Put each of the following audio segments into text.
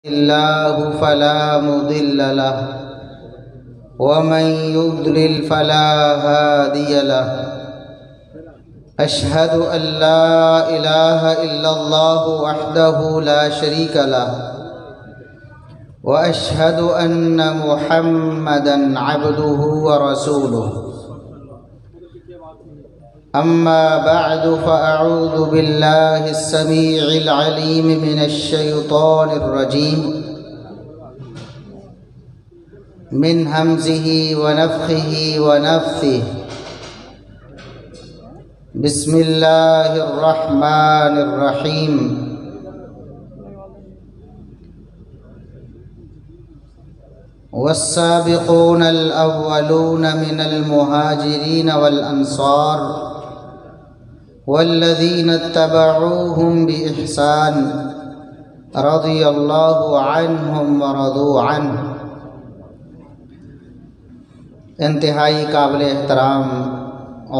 الله فلا مضل له ومن يضلل فلا هادي له. أشهد أن لا إله إلا الله وحده لا شريك له وأشهد أن محمدًا عبده ورسوله. أما بعد فأعوذ بالله السميع العليم من الشيطان الرجيم من همزه ونفخه ونفثه. بسم الله الرحمن الرحيم. والسابقون الأولون من المهاجرين والأنصار والذين اتبعوهم بإحسان رضي الله عنهم ورضوا عنه. انتہائی قابل احترام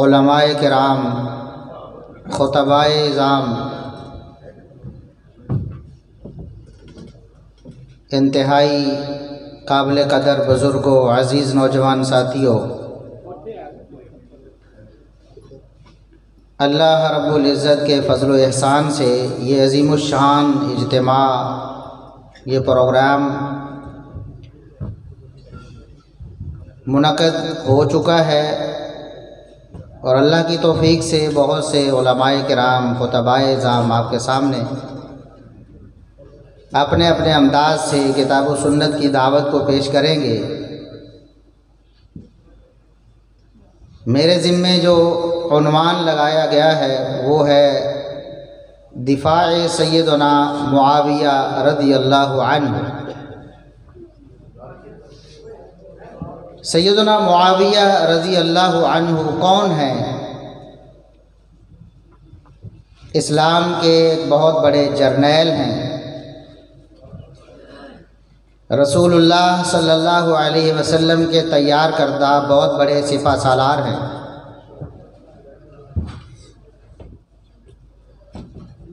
علماء کرام، خطبائے اعظام، انتہائی قابل قدر بزرگوں، عزیز نوجوان ساتھیوں، اللہ رب العزت کے فضل و احسان سے یہ عظیم الشان اجتماع، یہ پروگرام منعقد ہو چکا ہے، اور اللہ کی توفیق سے بہت سے علماء کرام، خطبائے اعظام آپ کے سامنے اپنے اپنے انداز سے کتاب و سنت کی دعوت کو پیش کریں گے. میرے ذمے جو عنوان لگایا گیا ہے وہ ہے دفاع سیدنا معاویہ رضی اللہ عنہ. سیدنا معاویہ رضی اللہ عنہ کون ہیں؟ اسلام کے ایک بہت بڑے جرنیل ہیں، رسول اللہ صلی اللہ علیہ وسلم کے تیار کردہ بہت بڑے سپہ سالار ہیں.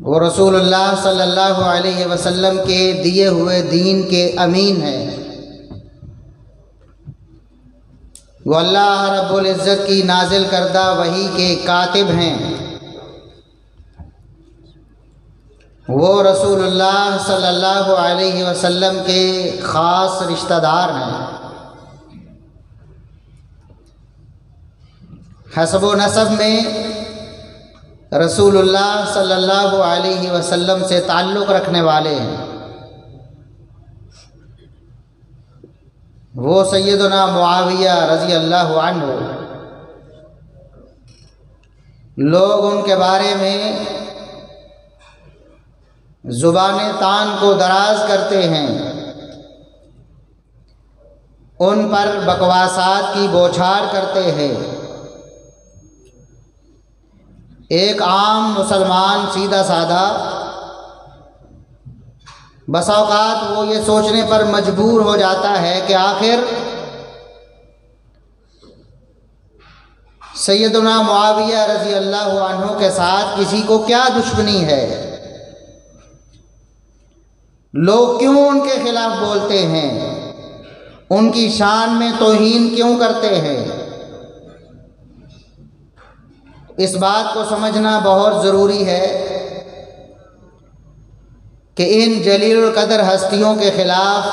وہ رسول اللہ صلی اللہ علیہ وسلم کے دیے ہوئے دین کے امین ہیں. وہ اللہ رب العزت کی نازل کردہ وحی کے کاتب ہیں. وہ رسول اللہ صلی اللہ علیہ وسلم کے خاص رشتہ دار ہیں. حسب و نسب میں رسول اللہ صلی اللہ علیہ وسلم سے تعلق رکھنے والے ہیں. وہ سیدنا معاویہ رضی اللہ عنہ، لوگ ان کے بارے میں زبان تان کو دراز کرتے ہیں، ان پر بکواسات کی بوچھار کرتے ہیں. ایک عام مسلمان سیدھا سادہ بسا اوقات وہ یہ سوچنے پر مجبور ہو جاتا ہے کہ آخر سیدنا معاویہ رضی اللہ عنہ کے ساتھ کسی کو کیا دشمنی ہے، لوگ کیوں ان کے خلاف بولتے ہیں، ان کی شان میں توہین کیوں کرتے ہیں. اس بات کو سمجھنا بہت ضروری ہے کہ ان جلیل القدر ہستیوں کے خلاف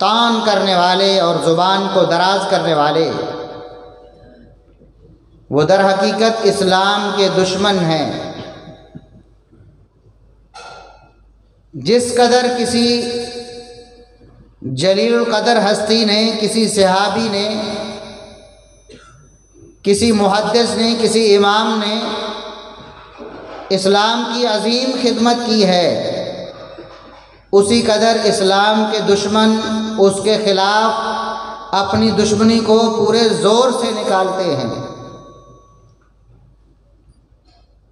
طعن کرنے والے اور زبان کو دراز کرنے والے وہ در حقیقت اسلام کے دشمن ہیں. جس قدر کسی جلیل القدر ہستی نے، کسی صحابی نے، کسی محدث نے، کسی امام نے اسلام کی عظیم خدمت کی ہے، اسی قدر اسلام کے دشمن اس کے خلاف اپنی دشمنی کو پورے زور سے نکالتے ہیں.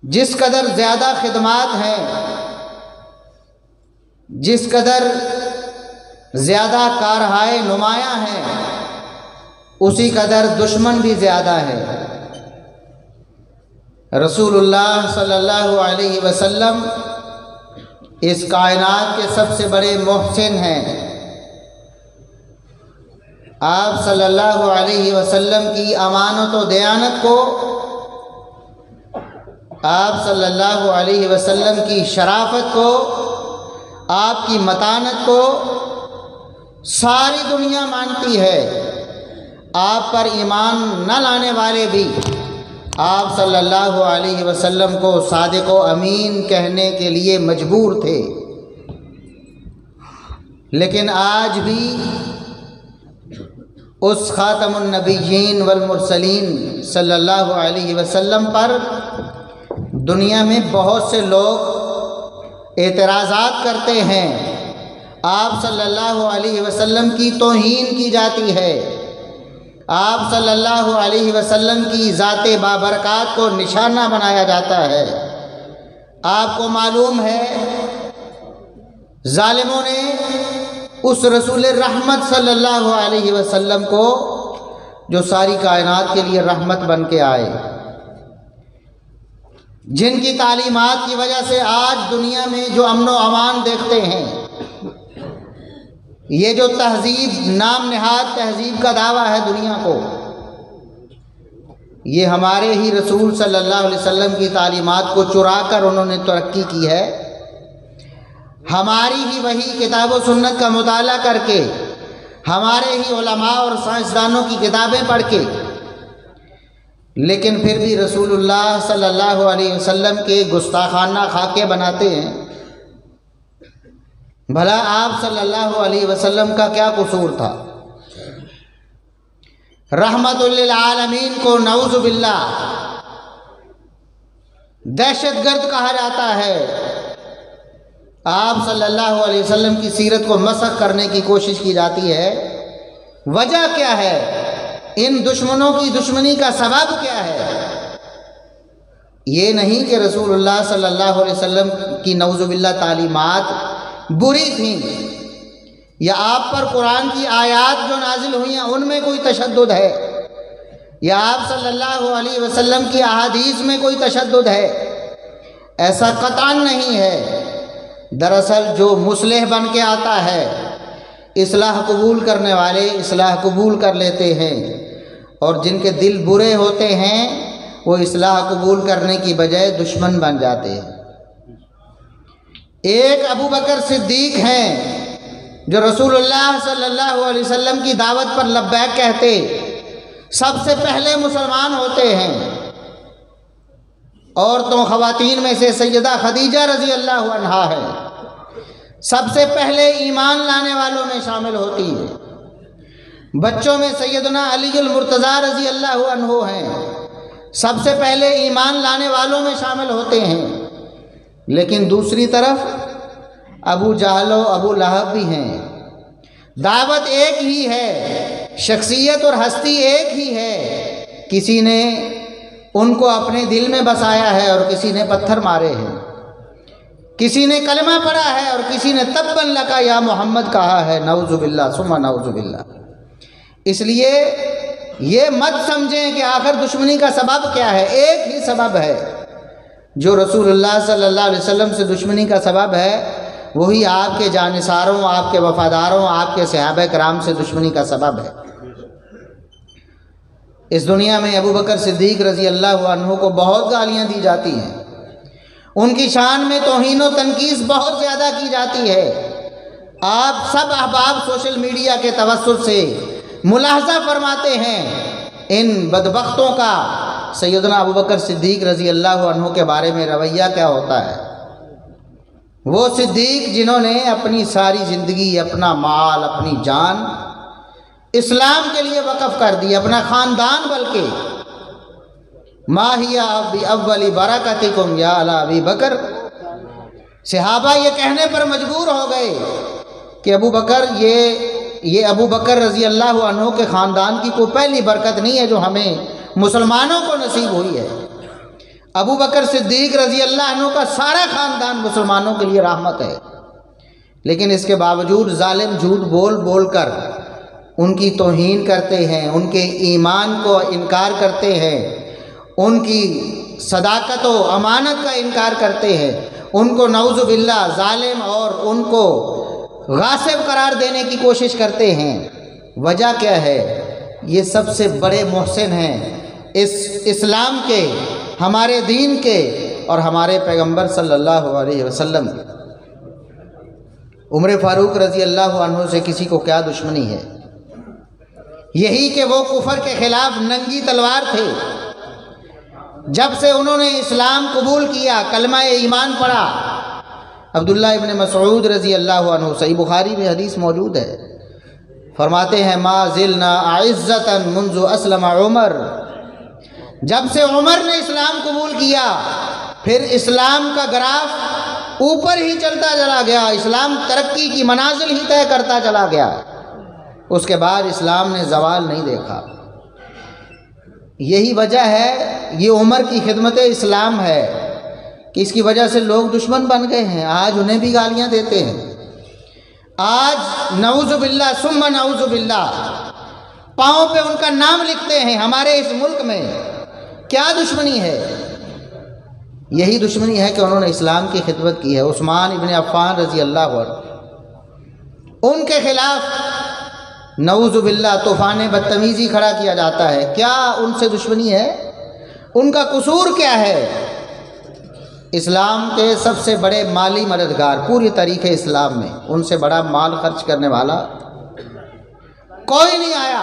جس قدر زیادہ خدمات ہیں، جس قدر زیادہ کارہائے نمایاں ہیں، اسی قدر دشمن بھی زیادہ ہے. رسول اللہ صلی اللہ علیہ وسلم اس کائنات کے سب سے بڑے محسن ہیں۔ آپ صلی اللہ علیہ وسلم کی امانت و دیانت کو، آپ صلی اللہ علیہ وسلم کی شرافت کو، آپ کی متانت کو ساری دنیا مانتی ہے۔ آپ پر ایمان نہ لانے والے بھی آپ صلی اللہ علیہ وسلم کو صادق و امین کہنے کے لیے مجبور تھے، لیکن آج بھی اس خاتم النبیین والمرسلین صلی اللہ علیہ وسلم پر دنیا میں بہت سے لوگ اعتراضات کرتے ہیں۔ آپ صلی اللہ علیہ وسلم کی توہین کی جاتی ہے، آپ صلی اللہ علیہ وسلم کی ذات بابرکات کو نشانہ بنایا جاتا ہے۔ آپ کو معلوم ہے ظالموں نے اس رسول رحمت صلی اللہ علیہ وسلم کو، جو ساری کائنات کے لیے رحمت بن کے آئے، جن کی تعلیمات کی وجہ سے آج دنیا میں جو امن و امان دیکھتے ہیں، یہ جو تہذیب، نام نہاد تہذیب کا دعویٰ ہے دنیا کو، یہ ہمارے ہی رسول صلی اللہ علیہ وسلم کی تعلیمات کو چرا کر انہوں نے ترقی کی ہے۔ ہماری ہی وہی کتاب و سنت کا مطالعہ کر کے، ہمارے ہی علماء اور سائنسدانوں کی کتابیں پڑھ کے، لیکن پھر بھی رسول اللہ صلی اللہ علیہ وسلم کے گستاخانہ خاکے بناتے ہیں۔ بھلا آپ صلی اللہ علیہ وسلم کا کیا قصور تھا؟ رحمت للعالمین کو نعوذ باللہ دہشت گرد کہا جاتا ہے۔ آپ صلی اللہ علیہ وسلم کی سیرت کو مسخ کرنے کی کوشش کی جاتی ہے۔ وجہ کیا ہے؟ ان دشمنوں کی دشمنی کا سبب کیا ہے؟ یہ نہیں کہ رسول اللہ صلی اللہ علیہ وسلم کی نعوذ باللہ تعلیمات بری تھیں، یا آپ پر قرآن کی آیات جو نازل ہوئی ہیں ان میں کوئی تشدد ہے، یا آپ صلی اللہ علیہ وسلم کی احادیث میں کوئی تشدد ہے۔ ایسا قطعاً نہیں ہے۔ دراصل جو مصلح بن کے آتا ہے، اصلاح قبول کرنے والے اصلاح قبول کر لیتے ہیں، اور جن کے دل برے ہوتے ہیں وہ اصلاح قبول کرنے کی بجائے دشمن بن جاتے ہیں۔ ایک ابو بکر صدیق ہیں جو رسول اللہ صلی اللہ علیہ وسلم کی دعوت پر لبیک کہتے سب سے پہلے مسلمان ہوتے ہیں۔ عورتوں خواتین میں سے سیدہ خدیجہ رضی اللہ عنہا ہے، سب سے پہلے ایمان لانے والوں میں شامل ہوتی ہے۔ بچوں میں سیدنا علی المرتضیٰ رضی اللہ عنہ ہیں، سب سے پہلے ایمان لانے والوں میں شامل ہوتے ہیں۔ لیکن دوسری طرف ابو جہل و ابو لہب بھی ہیں۔ دعوت ایک ہی ہے، شخصیت اور ہستی ایک ہی ہے، کسی نے ان کو اپنے دل میں بسایا ہے اور کسی نے پتھر مارے ہیں، کسی نے کلمہ پڑھا ہے اور کسی نے تبا لکا یا محمد کہا ہے، نعوذ باللہ ثم نعوذ باللہ۔ اس لیے یہ مت سمجھیں کہ آخر دشمنی کا سبب کیا ہے، ایک ہی سبب ہے۔ جو رسول اللہ صلی اللہ علیہ وسلم سے دشمنی کا سبب ہے وہی آپ کے جانثاروں، آپ کے وفاداروں، آپ کے صحابہ کرام سے دشمنی کا سبب ہے۔ اس دنیا میں ابو بکر صدیق رضی اللہ عنہ کو بہت گالیاں دی جاتی ہیں، ان کی شان میں توہین و تنقیص بہت زیادہ کی جاتی ہے۔ آپ سب احباب سوشل میڈیا کے توسط سے ملاحظہ فرماتے ہیں ان بدبختوں کا سیدنا ابو بکر صدیق رضی اللہ عنہ کے بارے میں رویہ کیا ہوتا ہے۔ وہ صدیق جنہوں نے اپنی ساری زندگی، اپنا مال، اپنی جان اسلام کے لیے وقف کر دی، اپنا خاندان، بلکہ ما ہی بأول برکتکم یا علی ابی بکر۔ صحابہ یہ کہنے پر مجبور ہو گئے کہ ابو بکر یہ ابو بکر رضی اللہ عنہ کے خاندان کی کوئی پہلی برکت نہیں ہے جو ہمیں مسلمانوں کو نصیب ہوئی ہے۔ ابو بکر صدیق رضی اللہ عنہ کا سارا خاندان مسلمانوں کے لیے رحمت ہے، لیکن اس کے باوجود ظالم جھوٹ بول بول کر ان کی توہین کرتے ہیں، ان کے ایمان کو انکار کرتے ہیں، ان کی صداقت و امانت کا انکار کرتے ہیں، ان کو نعوذ باللہ ظالم اور ان کو غاصب قرار دینے کی کوشش کرتے ہیں۔ وجہ کیا ہے؟ یہ سب سے بڑے محسن ہیں اس اسلام کے، ہمارے دین کے اور ہمارے پیغمبر صلی اللہ علیہ وسلم۔ عمر فاروق رضی اللہ عنہ سے کسی کو کیا دشمنی ہے؟ یہی کہ وہ کفر کے خلاف ننگی تلوار تھے۔ جب سے انہوں نے اسلام قبول کیا، کلمہ ایمان پڑھا، عبداللہ ابن مسعود رضی اللہ عنہ، صحیح بخاری میں حدیث موجود ہے، فرماتے ہیں ما زلنا عزتا منذ اسلم عمر، جب سے عمر نے اسلام قبول کیا پھر اسلام کا گراف اوپر ہی چلتا چلا گیا، اسلام ترقی کی منازل ہی طے کرتا چلا گیا، اس کے بعد اسلام نے زوال نہیں دیکھا۔ یہی وجہ ہے، یہ عمر کی خدمت اسلام ہے کہ اس کی وجہ سے لوگ دشمن بن گئے ہیں، آج انہیں بھی گالیاں دیتے ہیں، آج نعوذ باللہ ثم نعوذ باللہ پاؤں پہ ان کا نام لکھتے ہیں ہمارے اس ملک میں۔ کیا دشمنی ہے؟ یہی دشمنی ہے کہ انہوں نے اسلام کی خدمت کی ہے۔ عثمان ابن عفان رضی اللہ عنہ، ان کے خلاف نعوذ باللہ طوفان بدتمیزی کھڑا کیا جاتا ہے۔ کیا ان سے دشمنی ہے؟ ان کا قصور کیا ہے؟ اسلام کے سب سے بڑے مالی مددگار پوری تاریخ اسلام میں، ان سے بڑا مال خرچ کرنے والا کوئی نہیں آیا۔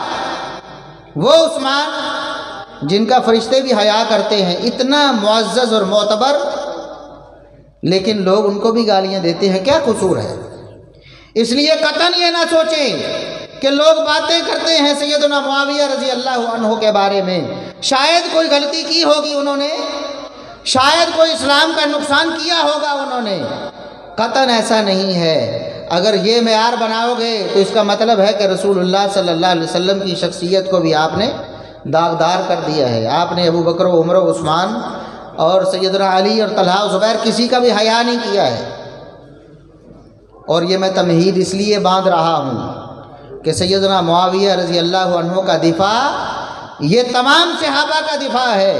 وہ عثمان جن کا فرشتے بھی حیا کرتے ہیں، اتنا معزز اور معتبر، لیکن لوگ ان کو بھی گالیاں دیتے ہیں۔ کیا قصور ہے؟ اس لیے قطعاً یہ نہ سوچیں کہ لوگ باتیں کرتے ہیں سیدنا معاویہ رضی اللہ عنہ کے بارے میں، شاید کوئی غلطی کی ہوگی انہوں نے، شاید کوئی اسلام کا نقصان کیا ہوگا انہوں نے، قطعاً ایسا نہیں ہے۔ اگر یہ معیار بناؤ گے تو اس کا مطلب ہے کہ رسول اللہ صلی اللہ علیہ وسلم کی شخصیت کو بھی آپ نے داغدار کر دیا ہے۔ آپ نے ابو بکر و عمر و عثمان اور سیدنا علی اور طلحہ و زبیر کسی کا بھی حیا نہیں کیا ہے۔ اور یہ میں تمہید اس لیے باندھ رہا ہوں کہ سیدنا معاویہ رضی اللہ عنہ کا دفاع یہ تمام صحابہ کا دفاع ہے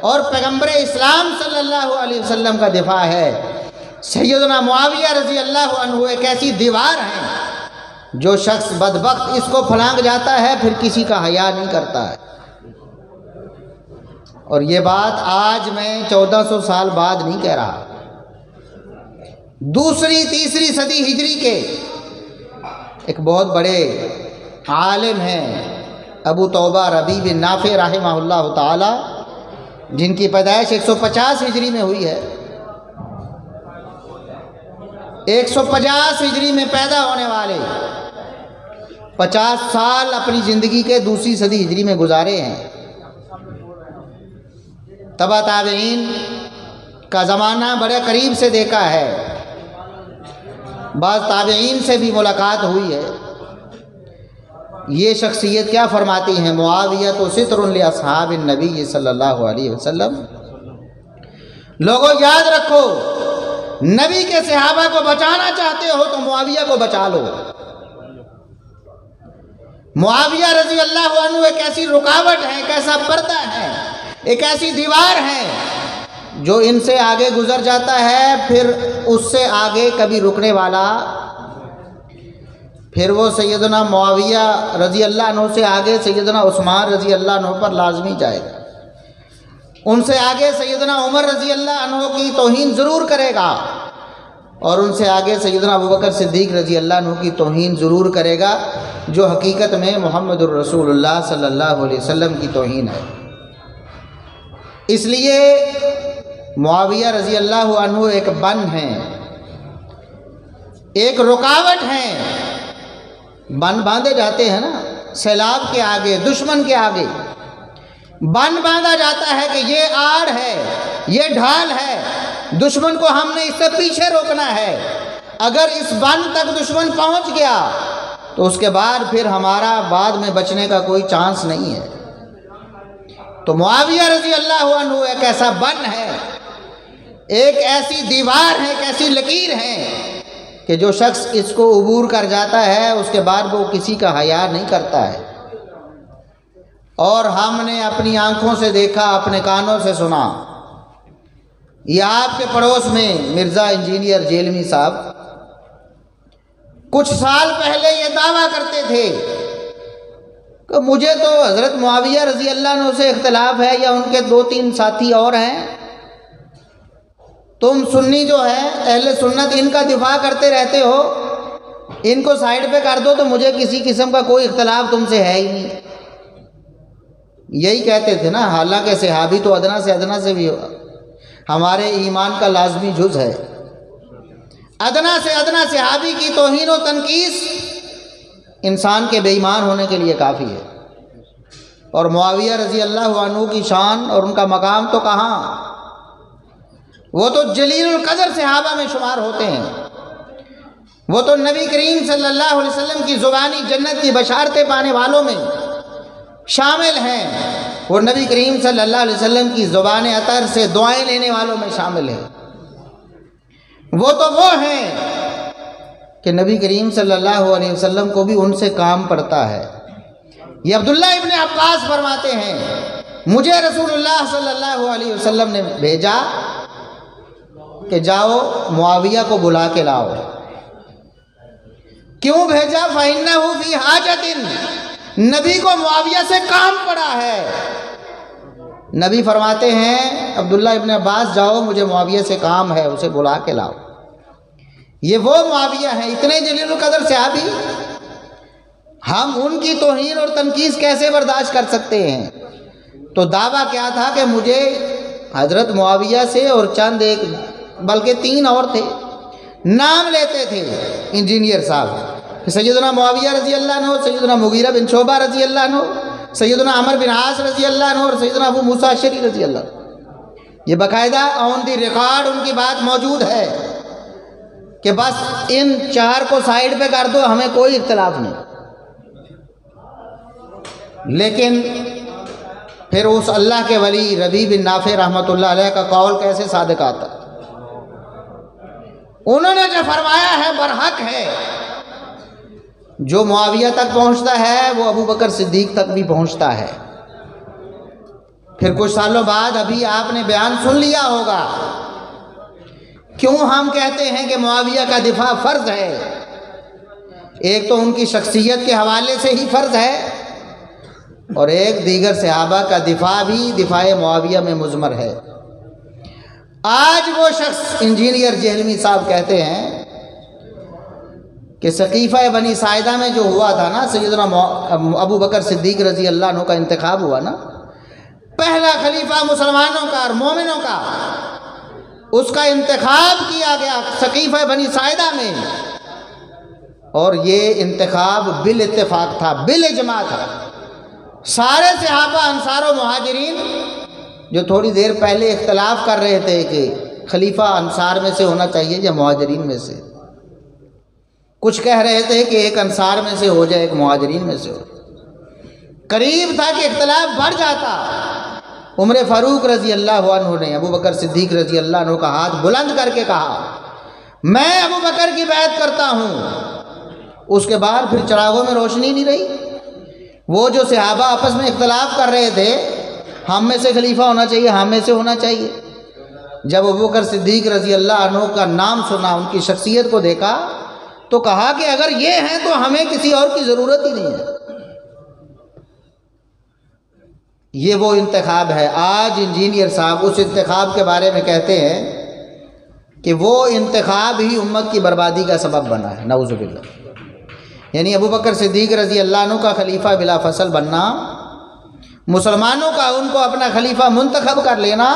اور پیغمبر اسلام صلی اللہ علیہ وسلم کا دفاع ہے۔ سیدنا معاویہ رضی اللہ عنہ ایک ایسی دیوار ہے، جو شخص بدبخت اس کو پھلانگ جاتا ہے پھر کسی کا حیا نہیں کرتا ہے۔ اور یہ بات آج میں 1400 سال بعد نہیں کہہ رہا، دوسری تیسری صدی ہجری کے ایک بہت بڑے عالم ہیں ابو توبہ ربیع بن نافع رحمہ اللہ تعالی، جن کی پیدائش 150 ہجری میں ہوئی ہے، 150 ہجری میں پیدا ہونے والے 50 سال اپنی زندگی کے دوسری صدی ہجری میں گزارے ہیں۔ تبع تابعین کا زمانہ بڑے قریب سے دیکھا ہے، بعض تابعین سے بھی ملاقات ہوئی ہے۔ یہ شخصیت کیا فرماتی ہیں؟ معاویہ تو ستر لاصحاب النبی صلی اللہ علیہ وسلم۔ لوگوں یاد رکھو، نبی کے صحابہ کو بچانا چاہتے ہو تو معاویہ کو بچا لو۔ معاویہ رضی اللہ عنہ ایک ایسی رکاوٹ ہے، ایک ایسا پردہ ہے، ایک ایسی دیوار ہے جو ان سے آگے گزر جاتا ہے پھر اس سے آگے کبھی رکنے والا، پھر وہ سیدنا معاویہ رضی اللہ عنہ سے آگے سیدنا عثمان رضی اللہ عنہ پر لازمی جائے گا، ان سے آگے سیدنا عمر رضی اللہ عنہ کی توہین ضرور کرے گا، اور ان سے آگے سیدنا ابوبکر صدیق رضی اللہ عنہ کی توہین ضرور کرے گا، جو حقیقت میں محمد الرسول اللہ صلی اللہ علیہ وسلم کی توہین ہے۔ اس لیے معاویہ رضی اللہ عنہ ایک بن ہیں، ایک رکاوٹ ہیں۔ بن باندھے جاتے ہیں نا سیلاب کے آگے، دشمن کے آگے بن باندھا جاتا ہے کہ یہ آڑ ہے، یہ ڈھال ہے، دشمن کو ہم نے اس سے پیچھے روکنا ہے۔ اگر اس بن تک دشمن پہنچ گیا تو اس کے بعد پھر ہمارا بعد میں بچنے کا کوئی چانس نہیں ہے۔ تو معاویہ رضی اللہ عنہ ایک ایسا بن ہے، ایک ایسی دیوار ہے، ایک ایسی لکیر ہے کہ جو شخص اس کو عبور کر جاتا ہے اس کے بعد وہ کسی کا حیا نہیں کرتا ہے۔ اور ہم نے اپنی آنکھوں سے دیکھا، اپنے کانوں سے سنا یہ آپ کے پڑوس میں مرزا انجینئر جیلمی صاحب کچھ سال پہلے یہ دعویٰ کرتے تھے کہ مجھے تو حضرت معاویہ رضی اللہ عنہ سے اختلاف ہے، یا ان کے 2-3 ساتھی اور ہیں، تم سنی جو ہے اہل سنت ان کا دفاع کرتے رہتے ہو، ان کو سائیڈ پہ کر دو تو مجھے کسی قسم کا کوئی اختلاف تم سے ہے ہی نہیں. یہی کہتے تھے نا. حالانکہ صحابی تو ادنا سے ادنا سے بھی ہمارے ایمان کا لازمی جز ہے. ادنا سے ادنا صحابی کی توہین و تنقیص انسان کے بے ایمان ہونے کے لیے کافی ہے. اور معاویہ رضی اللہ عنہ کی شان اور ان کا مقام تو کہاں، وہ تو جلیل القدر صحابہ میں شمار ہوتے ہیں. وہ تو نبی کریم صلی اللہ علیہ وسلم کی زبانی جنت کی بشارتیں پانے والوں میں شامل ہیں. وہ نبی کریم صلی اللہ علیہ وسلم کی زبان عطر سے دعائیں لینے والوں میں شامل ہیں. وہ تو وہ ہیں کہ نبی کریم صلی اللہ علیہ وسلم کو بھی ان سے کام پڑتا ہے. یہ عبداللہ ابن عباس فرماتے ہیں مجھے رسول اللہ صلی اللہ علیہ وسلم نے بھیجا کہ جاؤ معاویہ کو بلا کے لاؤ. کیوں بھیجا؟ فَإِنَّهُ فِي حَاجَةٍ، نبی کو معاویہ سے کام پڑا ہے. نبی فرماتے ہیں عبداللہ ابن عباس جاؤ مجھے معاویہ سے کام ہے، اسے بلا کے لاؤ. یہ وہ معاویہ ہیں، اتنے جلیل القدر صحابی. ہم ان کی توہین اور تنقیص کیسے برداشت کر سکتے ہیں؟ تو دعویٰ کیا تھا کہ مجھے حضرت معاویہ سے اور چند ایک بلکہ 3 اور تھے، نام لیتے تھے انجینئر صاحب، سیدنا معاویہ رضی اللہ عنہ، سیدنا مغیرہ بن شعبہ رضی اللہ عنہ، سیدنا عمر بن عاص رضی اللہ عنہ اور سیدنا ابو موسیٰ اشعری رضی اللہ عنہ. یہ باقاعدہ آن دی ریکارڈ ان کی بات موجود ہے کہ بس ان 4 کو سائیڈ پہ کر دو، ہمیں کوئی اختلاف نہیں. لیکن پھر اس اللہ کے ولی ربیع بن نافع رحمۃ اللہ علیہ کا قول کیسے صادق آتا؟ انہوں نے جو فرمایا ہے برحق ہے. جو معاویہ تک پہنچتا ہے وہ ابو بکر صدیق تک بھی پہنچتا ہے. پھر کچھ سالوں بعد ابھی آپ نے بیان سن لیا ہوگا کیوں ہم کہتے ہیں کہ معاویہ کا دفاع فرض ہے. ایک تو ان کی شخصیت کے حوالے سے ہی فرض ہے، اور ایک دیگر صحابہ کا دفاع بھی دفاع معاویہ میں مضمر ہے. آج وہ شخص انجینئر جہلمی صاحب کہتے ہیں کہ سقیفہ بنی ساعدہ میں جو ہوا تھا نا، سیدنا ابو بکر صدیق رضی اللہ عنہ کا انتخاب ہوا نا، پہلا خلیفہ مسلمانوں کا اور مومنوں کا، اس کا انتخاب کیا گیا سقیفہ بنی ساعدہ میں، اور یہ انتخاب بالاتفاق تھا، بالاجماع تھا. سارے صحابہ انصار و مہاجرین جو تھوڑی دیر پہلے اختلاف کر رہے تھے کہ خلیفہ انصار میں سے ہونا چاہیے یا مہاجرین میں سے، کچھ کہہ رہے تھے کہ ایک انصار میں سے ہو جائے ایک مہاجرین میں سے ہو. قریب تھا کہ اختلاف بڑھ جاتا. عمر فاروق رضی اللہ عنہ نے ابو بکر صدیق رضی اللہ عنہ کا ہاتھ بلند کر کے کہا میں ابو بکر کی بیعت کرتا ہوں. اس کے بعد پھر چراغوں میں روشنی نہیں رہی. وہ جو صحابہ آپس میں اختلاف کر رہے تھے ہم میں سے خلیفہ ہونا چاہیے، ہم میں سے ہونا چاہیے، جب ابو بکر صدیق رضی اللہ عنہ کا نام سنا، ان کی شخصیت کو دیکھا تو کہا کہ اگر یہ ہیں تو ہمیں کسی اور کی ضرورت ہی نہیں ہے. یہ وہ انتخاب ہے. آج انجینئر صاحب اس انتخاب کے بارے میں کہتے ہیں کہ وہ انتخاب ہی امت کی بربادی کا سبب بنا ہے، نعوذ باللہ. یعنی ابو بکر صدیق رضی اللہ عنہ کا خلیفہ بلا فصل بننا، مسلمانوں کا ان کو اپنا خلیفہ منتخب کر لینا،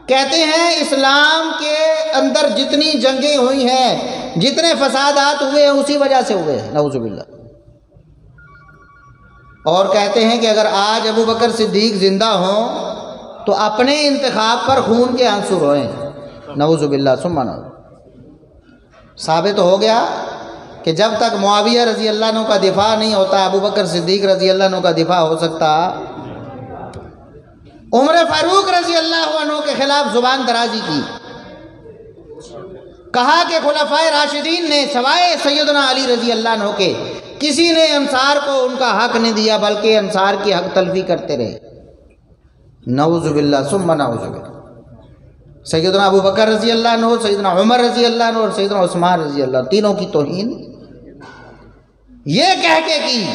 کہتے ہیں اسلام کے اندر جتنی جنگیں ہوئی ہیں، جتنے فسادات ہوئے ہیں، اسی وجہ سے ہوئے ہیں، نعوذ باللہ. اور کہتے ہیں کہ اگر آج ابو بکر صدیق زندہ ہوں تو اپنے انتخاب پر خون کے آنسو روئیں، نعوذ باللہ ثم نعوذ. ثابت ہو گیا کہ جب تک معاویہ رضی اللہ عنہ کا دفاع نہیں ہوتا ابو بکر صدیق رضی اللہ عنہ کا دفاع ہو سکتا. عمر فاروق رضی اللہ عنہ کے خلاف زبان درازی کی، کہا کہ خلفائے راشدین نے سوائے سیدنا علی رضی اللہ عنہ کے کسی نے انصار کو ان کا حق نہیں دیا، بلکہ انصار کی حق تلفی کرتے رہے. نعوذ باللہ ثم نعوذ باللہ. سیدنا ابو بکر رضی اللہ عنہ، سیدنا عمر رضی اللہ عنہ اور سیدنا عثمان رضی اللہ عنہ، تینوں کی توہین یہ کہہ کے کی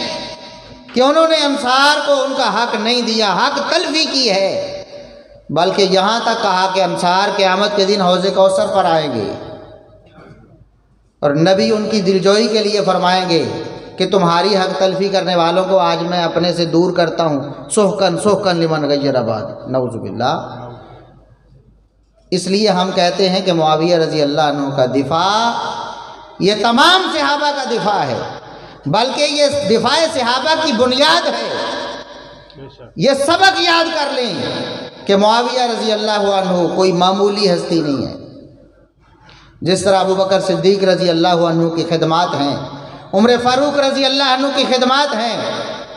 کہ انہوں نے انصار کو ان کا حق نہیں دیا، حق تلفی کی ہے، بلکہ یہاں تک کہا کہ انصار قیامت کے دن حوض کوثر پر آئیں گے اور نبی ان کی دلجوئی کے لیے فرمائیں گے کہ تمہاری حق تلفی کرنے والوں کو آج میں اپنے سے دور کرتا ہوں، سحقن سحقن لمن غیر آباد، نعوذ باللہ۔ اس لیے ہم کہتے ہیں کہ معاویہ رضی اللہ عنہ کا دفاع یہ تمام صحابہ کا دفاع ہے، بلکہ یہ دفاع صحابہ کی بنیاد ہے۔ یہ سبق یاد کر لیں کہ معاویہ رضی اللہ عنہ کوئی معمولی ہستی نہیں ہے۔ جس طرح ابو بکر صدیق رضی اللہ عنہ کی خدمات ہیں، عمر فاروق رضی اللہ عنہ کی خدمات ہیں،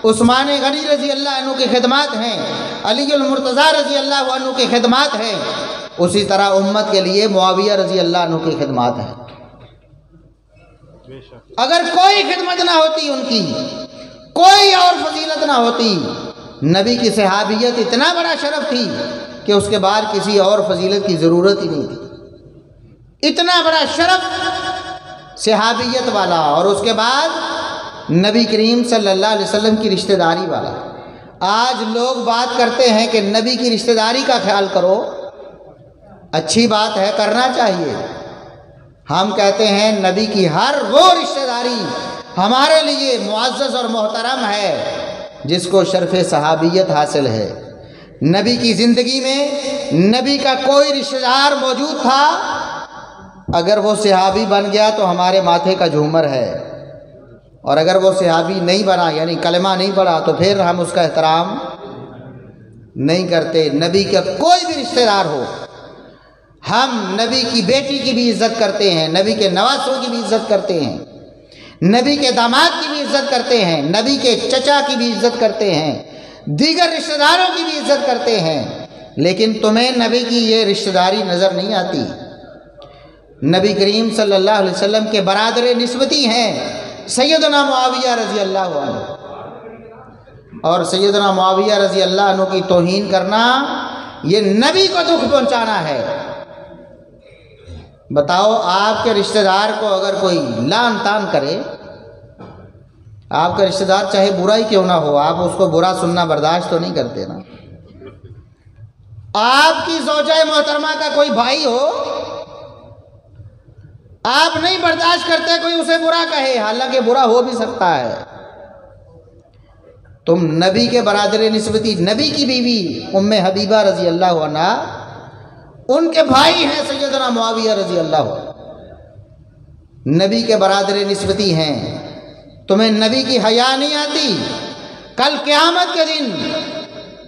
عثمان غنی رضی اللہ عنہ کی خدمات ہیں، علی المرتضیٰ رضی اللہ عنہ کی خدمات ہیں، اسی طرح امت کے لیے معاویہ رضی اللہ عنہ کی خدمات ہیں۔ اگر کوئی خدمت نہ ہوتی ان کی، کوئی اور فضیلت نہ ہوتی، نبی کی صحابیت اتنا بڑا شرف تھی کہ اس کے بعد کسی اور فضیلت کی ضرورت ہی نہیں تھی، اتنا بڑا شرف صحابیت والا، اور اس کے بعد نبی کریم صلی اللہ علیہ وسلم کی رشتہ داری والا۔ آج لوگ بات کرتے ہیں کہ نبی کی رشتہ داری کا خیال کرو، اچھی بات ہے، کرنا چاہیے۔ ہم کہتے ہیں نبی کی ہر وہ رشتہ داری ہمارے لیے معزز اور محترم ہے جس کو شرف صحابیت حاصل ہے۔ نبی کی زندگی میں نبی کا کوئی رشتہ دار موجود تھا، اگر وہ صحابی بن گیا تو ہمارے ماتھے کا جھومر ہے، اور اگر وہ صحابی نہیں بنا یعنی کلمہ نہیں پڑھا تو پھر ہم اس کا احترام نہیں کرتے۔ نبی کا کوئی بھی رشتہ دار ہو، ہم نبی کی بیٹی کی بھی عزت کرتے ہیں، نبی کے نواسوں کی بھی عزت کرتے ہیں، نبی کے داماد کی بھی عزت کرتے ہیں، نبی کے چچا کی بھی عزت کرتے ہیں، دیگر رشتہ داروں کی بھی عزت کرتے ہیں، لیکن تمہیں نبی کی یہ رشتہ داری نظر نہیں آتی۔ نبی کریم صلی اللہ علیہ وسلم کے برادر نسبتی ہیں سیدنا معاویہ رضی اللہ عنہ، اور سیدنا معاویہ رضی اللہ عنہ کی توہین کرنا یہ نبی کو دکھ پہنچانا ہے۔ بتاؤ، آپ کے رشتہ دار کو اگر کوئی لعن طعن کرے، آپ کا رشتہ دار چاہے برا ہی کیوں نہ ہو، آپ اس کو برا سننا برداشت تو نہیں کرتے نا۔ آپ کی زوجہ محترمہ کا کوئی بھائی ہو، آپ نہیں برداشت کرتے کوئی اسے برا کہے، حالانکہ برا ہو بھی سکتا ہے۔ تم نبی کے برادر نسبتی، نبی کی بیوی ام حبیبہ رضی اللہ عنہ، ان کے بھائی ہیں سیدنا معاویہ رضی اللہ عنہ، نبی کے برادر نسبتی ہیں، تمہیں نبی کی حیا نہیں آتی؟ کل قیامت کے دن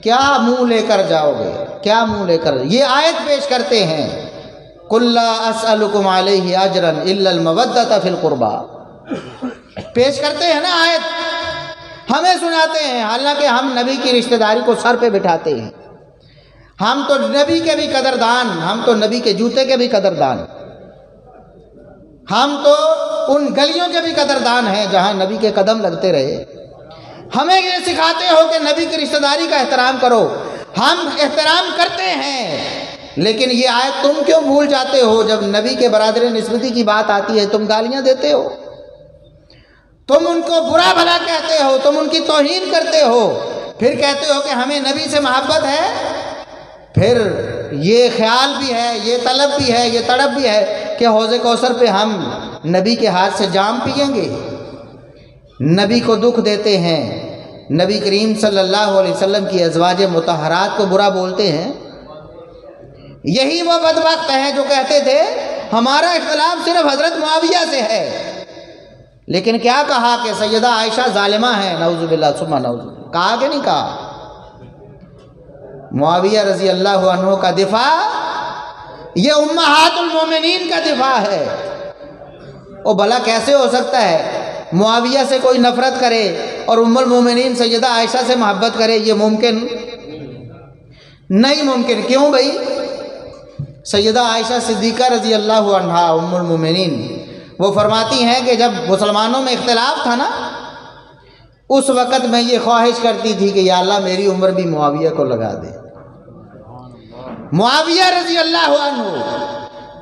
کیا منہ لے کر جاؤ گے، کیا منہ لے کر؟ یہ آیت پیش کرتے ہیں، قُلْ لَا أَسْأَلُكُمْ عَلَيْهِ أَجْرًا إِلَّا الْمَوَدَّةَ فِي الْقُرْبَى، پیش کرتے ہیں نا آیت، ہمیں سناتے ہیں، حالانکہ ہم نبی کی رشتہ داری کو سر پہ بٹھاتے ہیں۔ ہم تو نبی کے بھی قدردان، ہم تو نبی کے جوتے کے بھی قدردان، ہم تو ان گلیوں کے بھی قدردان ہیں جہاں نبی کے قدم لگتے رہے۔ ہمیں یہ سکھاتے ہو کہ نبی کی رشتہ داری کا احترام کرو، ہم احترام کرتے ہیں، لیکن یہ آیت تم کیوں بھول جاتے ہو؟ جب نبی کے برادر نسبتی کی بات آتی ہے تم گالیاں دیتے ہو، تم ان کو برا بھلا کہتے ہو، تم ان کی توہین کرتے ہو، پھر کہتے ہو کہ ہمیں نبی سے محبت ہے، پھر یہ خیال بھی ہے، یہ طلب بھی ہے، یہ تڑپ بھی ہے کہ حوض کوثر پہ ہم نبی کے ہاتھ سے جام پئیں گے۔ نبی کو دکھ دیتے ہیں، نبی کریم صلی اللہ علیہ وسلم کی ازواج مطہرات کو برا بولتے ہیں۔ یہی وہ بدبخت ہیں جو کہتے تھے ہمارا اختلاف صرف حضرت معاویہ سے ہے، لیکن کیا کہا کہ سیدہ عائشہ ظالمہ ہیں، نعوذ باللہ ثم نعوذ باللہ، کہا کہ نہیں کہا؟ معاویہ رضی اللہ عنہ کا دفاع یہ امہات المومنین کا دفاع ہے۔ او بھلا کیسے ہو سکتا ہے معاویہ سے کوئی نفرت کرے اور ام المومنین سیدہ عائشہ سے محبت کرے؟ یہ ممکن نہیں، ممکن کیوں بھائی؟ سیدہ عائشہ صدیقہ رضی اللہ عنہا ام المومنین وہ فرماتی ہیں کہ جب مسلمانوں میں اختلاف تھا نا، اس وقت میں یہ خواہش کرتی تھی کہ یا اللہ میری عمر بھی معاویہ کو لگا دے، معاویہ رضی اللہ عنہ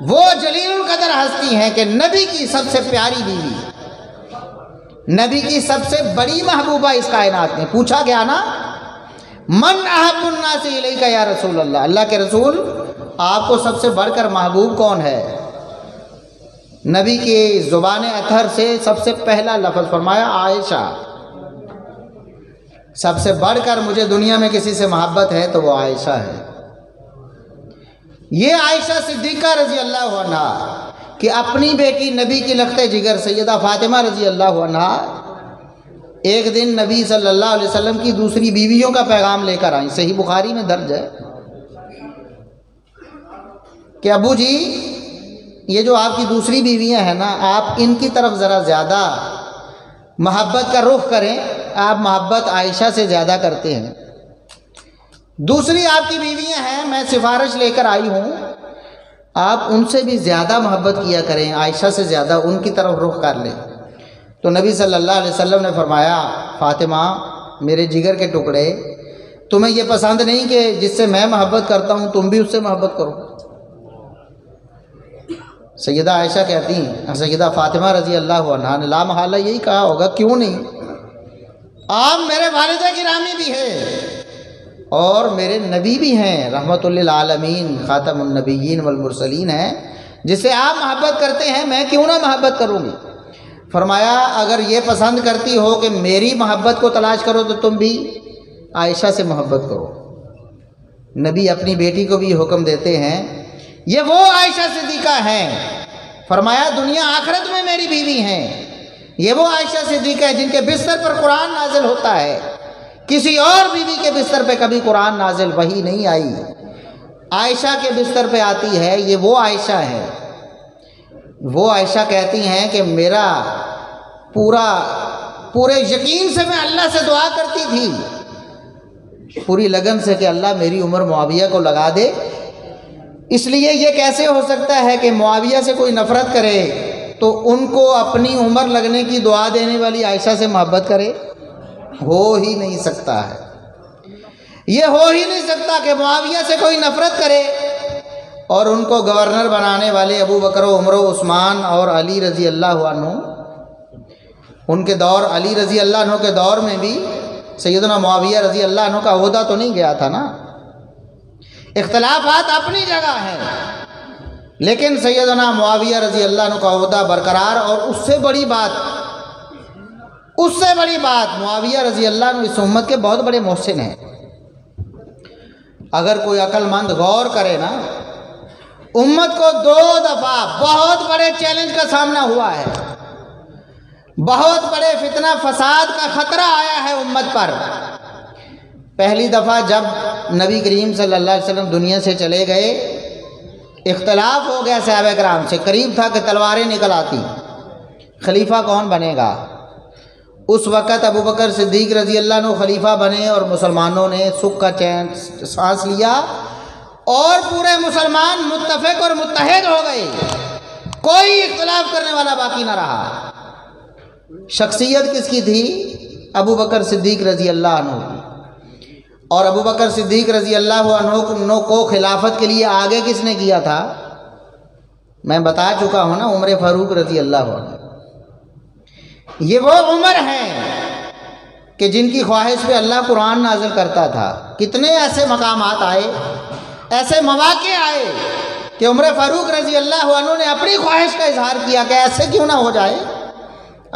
وہ جلیل القدر ہستی ہیں کہ نبی کی سب سے پیاری بیوی، نبی کی سب سے بڑی محبوبہ اس کائنات میں۔ پوچھا گیا نا من احب الناس الیک یا رسول اللہ، اللہ کے رسول آپ کو سب سے بڑھ کر محبوب کون ہے؟ نبی کی زبان اطہر سے سب سے پہلا لفظ فرمایا عائشہ، سب سے بڑھ کر مجھے دنیا میں کسی سے محبت ہے تو وہ عائشہ ہے۔ یہ عائشہ صدیقہ رضی اللہ عنہا کہ اپنی بیٹی نبی کی لخت جگر سیدہ فاطمہ رضی اللہ عنہا ایک دن نبی صلی اللہ علیہ وسلم کی دوسری بیویوں کا پیغام لے کر آئیں، صحیح بخاری میں درج ہے کہ ابو جی یہ جو آپ کی دوسری بیویاں ہیں نا، آپ ان کی طرف ذرا زیادہ محبت کا رخ کریں، آپ محبت عائشہ سے زیادہ کرتے ہیں۔ دوسری آپ کی بیویاں ہیں، میں سفارش لے کر آئی ہوں، آپ ان سے بھی زیادہ محبت کیا کریں، عائشہ سے زیادہ ان کی طرف رخ کر لیں۔ تو نبی صلی اللہ علیہ وسلم نے فرمایا فاطمہ میرے جگر کے ٹکڑے، تمہیں یہ پسند نہیں کہ جس سے میں محبت کرتا ہوں تم بھی اس سے محبت کرو؟ سیدہ عائشہ کہتی ہیں، سیدہ فاطمہ رضی اللہ عنہا نے لا محالہ یہی کہا ہوگا، کیوں نہیں، آپ میرے والدہ گرامی بھی ہیں اور میرے نبی بھی ہیں، رحمت للعالمین خاتم النبیین والمرسلین ہیں، جس سے آپ محبت کرتے ہیں میں کیوں نہ محبت کروں گی؟ فرمایا اگر یہ پسند کرتی ہو کہ میری محبت کو تلاش کرو تو تم بھی عائشہ سے محبت کرو۔ نبی اپنی بیٹی کو بھی حکم دیتے ہیں، یہ وہ عائشہ صدیقہ ہیں، فرمایا دنیا آخرت میں میری بیوی ہیں، یہ وہ عائشہ صدیقہ ہے جن کے بستر پر قرآن نازل ہوتا ہے، کسی اور بیوی کے بستر پہ کبھی قرآن نازل وحی نہیں آئی، عائشہ کے بستر پہ آتی ہے، یہ وہ عائشہ ہے۔ وہ عائشہ کہتی ہیں کہ میرا پورے یقین سے میں اللہ سے دعا کرتی تھی، پوری لگن سے کہ اللہ میری عمر معاویہ کو لگا دے، اس لیے یہ کیسے ہو سکتا ہے کہ معاویہ سے کوئی نفرت کرے تو ان کو اپنی عمر لگنے کی دعا دینے والی عائشہ سے محبت کرے؟ ہو ہی نہیں سکتا ہے، یہ ہو ہی نہیں سکتا کہ معاویہ سے کوئی نفرت کرے اور ان کو گورنر بنانے والے ابو بکر و عمر و عثمان اور علی رضی اللہ عنہ، ان کے دور علی رضی اللہ عنہ کے دور میں بھی سیدنا معاویہ رضی اللہ عنہ کا عہدہ تو نہیں گیا تھا نا، اختلافات اپنی جگہ ہیں، لیکن سیدنا معاویہ رضی اللہ عنہ کا عہدہ برقرار، اور اس سے بڑی بات معاویہ رضی اللہ عنہ اس امت کے بہت بڑے محسن ہیں۔ اگر کوئی عقل مند غور کرے نا، امت کو 2 دفعہ بہت بڑے چیلنج کا سامنا ہوا ہے، بہت بڑے فتنہ فساد کا خطرہ آیا ہے امت پر۔ پہلی دفعہ جب نبی کریم صلی اللہ علیہ وسلم دنیا سے چلے گئے، اختلاف ہو گیا صحابہ کرام سے، قریب تھا کہ تلواریں نکل آتی، خلیفہ کون بنے گا؟ اس وقت ابو بکر صدیق رضی اللہ عنہ خلیفہ بنے اور مسلمانوں نے سکھ کا چین سانس لیا اور پورے مسلمان متفق اور متحد ہو گئے، کوئی اختلاف کرنے والا باقی نہ رہا۔ شخصیت کس کی تھی؟ ابو بکر صدیق رضی اللہ عنہ کی، اور ابو بکر صدیق رضی اللہ عنہ کو خلافت کے لیے آگے کس نے کیا تھا؟ میں بتا چکا ہوں نا، عمر فاروق رضی اللہ عنہ۔ یہ وہ عمر ہیں کہ جن کی خواہش پہ اللہ قرآن نازل کرتا تھا۔ کتنے ایسے مقامات آئے، ایسے مواقع آئے کہ عمر فاروق رضی اللہ عنہ نے اپنی خواہش کا اظہار کیا کہ ایسے کیوں نہ ہو جائے،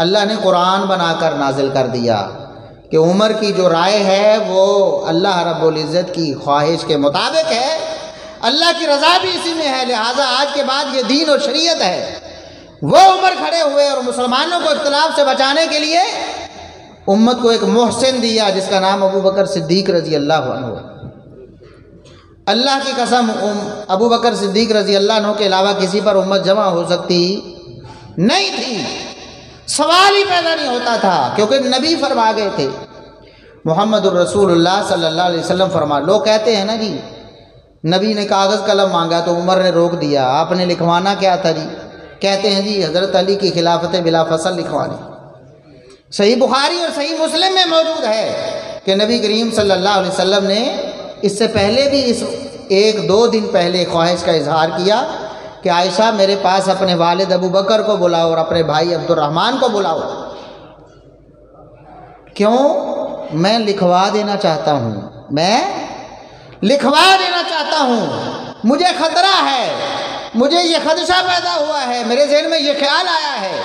اللہ نے قرآن بنا کر نازل کر دیا کہ عمر کی جو رائے ہے وہ اللہ رب العزت کی خواہش کے مطابق ہے، اللہ کی رضا بھی اسی میں ہے، لہٰذا آج کے بعد یہ دین اور شریعت ہے۔ وہ عمر کھڑے ہوئے اور مسلمانوں کو اختلاف سے بچانے کے لیے امت کو ایک محسن دیا جس کا نام ابو بکر صدیق رضی اللہ عنہ۔ اللہ کی قسم ابو بکر صدیق رضی اللہ عنہ کے علاوہ کسی پر امت جمع ہو سکتی نہیں تھی، سوال ہی پیدا نہیں ہوتا تھا، کیونکہ نبی فرما گئے تھے، محمد الرسول اللہ صلی اللہ علیہ وسلم فرما۔ لوگ کہتے ہیں نا جی نبی نے کاغذ قلم مانگا تو عمر نے روک دیا، آپ نے لکھوانا کیا تھا جی؟ کہتے ہیں جی حضرت علی کی خلافت بلا فصل لکھوانی۔ صحیح بخاری اور صحیح مسلم میں موجود ہے کہ نبی کریم صلی اللہ علیہ وسلم نے اس سے پہلے بھی اس ایک دو دن پہلے خواہش کا اظہار کیا کہ عائشہ میرے پاس اپنے والد ابو بکر کو بلاؤ اور اپنے بھائی عبد الرحمن کو بلاؤ۔ کیوں؟ میں لکھوا دینا چاہتا ہوں، میں لکھوا دینا چاہتا ہوں، مجھے خطرہ ہے، مجھے یہ خدشہ پیدا ہوا ہے، میرے ذہن میں یہ خیال آیا ہے